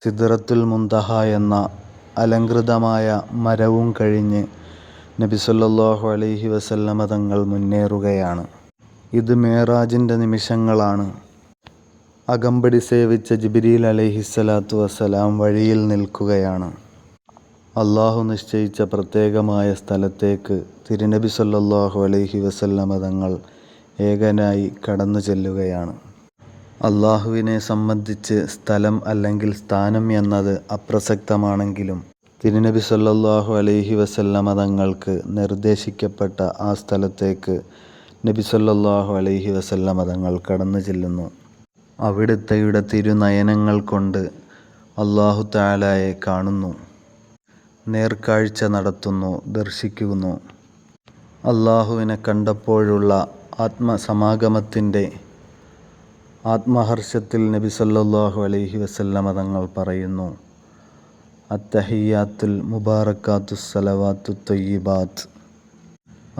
സിദ്റത്തുൽ മുന്തഹ എന്ന അലങ്കൃതമായ മരവും കഴിഞ്ഞ് നബി സല്ലല്ലാഹു അലൈഹി വസല്ലമ തങ്ങൾ മുന്നേറുകയാണ്. ഇത് മിഅ്റാജിൻ്റെ നിമിഷങ്ങളാണ്. അകമ്പടി സേവിച്ച ജിബ്രീൽ അലൈഹിസ്സലാത്തു വസ്സലാം വഴിയിൽ നിൽക്കുകയാണ്. അള്ളാഹു നിശ്ചയിച്ച പ്രത്യേകമായ സ്ഥലത്തേക്ക് തിരുനബി സല്ലല്ലാഹു അലൈഹി വസല്ലമ തങ്ങൾ ഏകനായി കടന്നു ചെല്ലുകയാണ്. അള്ളാഹുവിനെ സംബന്ധിച്ച് സ്ഥലം അല്ലെങ്കിൽ സ്ഥാനം എന്നത് അപ്രസക്തമാണെങ്കിലും തിരുനബി സല്ലല്ലാഹു അലൈഹി വസല്ലമ തങ്ങൾക്ക് നിർദ്ദേശിക്കപ്പെട്ട ആ സ്ഥലത്തേക്ക് നബി സല്ലല്ലാഹു അലൈഹി വസല്ലമ തങ്ങൾ കടന്നു ചെല്ലുന്നു. അവിടുത്തെയുടെ തിരുനയനങ്ങൾ കൊണ്ട് അല്ലാഹു തആലയെ കാണുന്നു, നേർക്കാഴ്ച നടത്തുന്നു, ദർശിക്കുന്നു. അള്ളാഹുവിനെ കണ്ടപ്പോഴുള്ള ആത്മസമാഗമത്തിൻ്റെ ആത്മഹർഷത്തിൽ നബി സല്ലല്ലാഹു അലൈഹി വസല്ലമ തങ്ങൾ പറയുന്നു, അത്തഹിയ്യാത്തുൽ മുബാറക്കാത്തുസ് സലവാത്തുത് ത്വയ്യിബാത്ത്.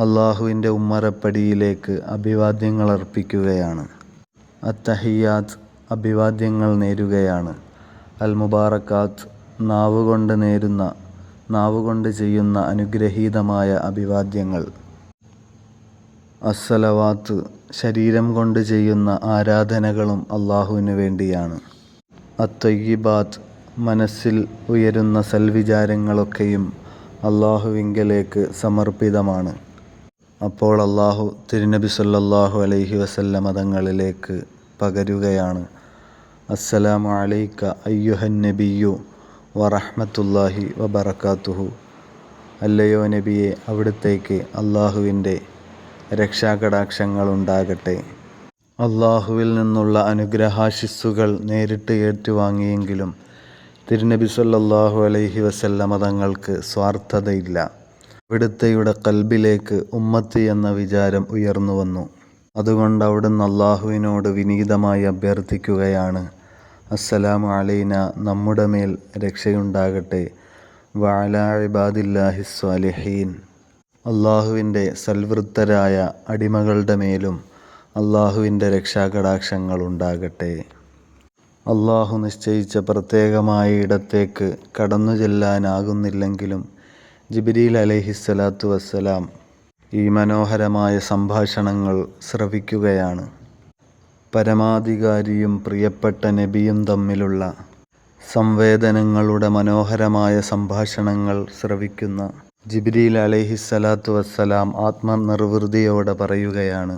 അള്ളാഹുവിൻ്റെ ഉമ്മറപ്പടിയിലേക്ക് അഭിവാദ്യങ്ങൾ അർപ്പിക്കുകയാണ്. അത്തഹിയ്യാത്ത് അഭിവാദ്യങ്ങൾ നേരുകയാണ്. അൽ മുബാറക്കാത്ത് നാവുകൊണ്ട് ചെയ്യുന്ന അനുഗ്രഹീതമായ അഭിവാദ്യങ്ങൾ. അസ്സലവാത്ത് ശരീരം കൊണ്ട് ചെയ്യുന്ന ആരാധനകളും അള്ളാഹുവിന് വേണ്ടിയാണ്. അത്വയ്യിബാത്ത് മനസ്സിൽ ഉയരുന്ന സൽവിചാരങ്ങളൊക്കെയും അള്ളാഹുവിങ്കലേക്ക് സമർപ്പിതമാണ്. അപ്പോൾ അള്ളാഹു തിരുനബി സല്ലല്ലാഹു അലൈഹി വസല്ലമ തങ്ങളിലേക്ക് പകരുകയാണ്, അസ്സലാമു അലൈക അയ്യുഹൻ നബിയ്യു വറഹ്മത്തുള്ളാഹി വബറകാതുഹു. അല്ലയോ നബിയെ, അവിടുത്തേക്ക് അള്ളാഹുവിൻ്റെ രക്ഷാകടാക്ഷങ്ങൾ ഉണ്ടാകട്ടെ. അള്ളാഹുവിൽ നിന്നുള്ള അനുഗ്രഹാശിസ്സുകൾ നേരിട്ട് ഏറ്റുവാങ്ങിയെങ്കിലും തിരുനബി സല്ലല്ലാഹു അലൈഹി വസല്ലമ തങ്ങൾക്ക് സ്വാർത്ഥതയില്ല. അവിടുത്തെയുടെ ഖൽബിലേക്ക് ഉമ്മത്തി എന്ന വിചാരം ഉയർന്നു വന്നു. അതുകൊണ്ട് അവിടുന്ന് അള്ളാഹുവിനോട് വിനീതമായി അഭ്യർത്ഥിക്കുകയാണ്, അസ്സലാമു അലൈന, നമ്മുടെ മേൽ രക്ഷയുണ്ടാകട്ടെ, വഅലാ ഇബാദില്ലാഹിസ് സ്വാലിഹീൻ, അള്ളാഹുവിൻ്റെ സൽവൃത്തരായ അടിമകളുടെ മേലും അള്ളാഹുവിൻ്റെ രക്ഷാകടാക്ഷങ്ങൾ ഉണ്ടാകട്ടെ. അള്ളാഹു നിശ്ചയിച്ച പ്രത്യേകമായ ഇടത്തേക്ക് കടന്നു ചെല്ലാനാകുന്നില്ലെങ്കിലും ജിബ്രീൽ അലൈഹിസ്സലാത്തു വസ്സലാം ഈ മനോഹരമായ സംഭാഷണങ്ങൾ ശ്രവിക്കുകയാണ്. പരമാധികാരിയും പ്രിയപ്പെട്ട നബിയും തമ്മിലുള്ള സംവേദനങ്ങളുടെ മനോഹരമായ സംഭാഷണങ്ങൾ ശ്രവിക്കുന്ന ജിബ്രീൽ അലൈഹിസ്സലാത്തു വസ്സലാം ആത്മനിർവൃതിയോടെ പറയുകയാണ്,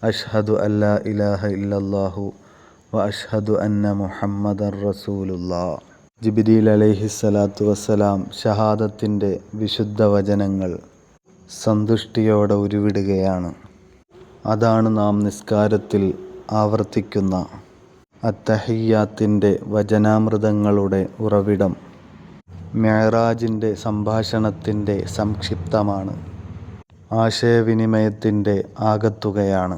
അഷ്ഹദു അല്ലാ ഇലാഹ ഇല്ലല്ലാഹു വ അഷ്ഹദു അന്ന മുഹമ്മദൻ റസൂലുള്ളാഹ്. ജിബ്രീൽ അലൈഹിസ്സലാത്തു വസ്സലാം ഷഹാദത്തിൻ്റെ വിശുദ്ധ വചനങ്ങൾ സന്തുഷ്ടിയോടെ ഉരുവിടുകയാണ്. അതാണ് നാം നിസ്കാരത്തിൽ ആവർത്തിക്കുന്ന അത്തഹിയ്യാത്തിൻ്റെ വചനാമൃതങ്ങളുടെ ഉറവിടം. മിഅ്റാജിൻ്റെ സംഭാഷണത്തിൻ്റെ സംക്ഷിപ്തമാണ്, ആശയവിനിമയത്തിൻ്റെ ആകത്തുകയാണ്.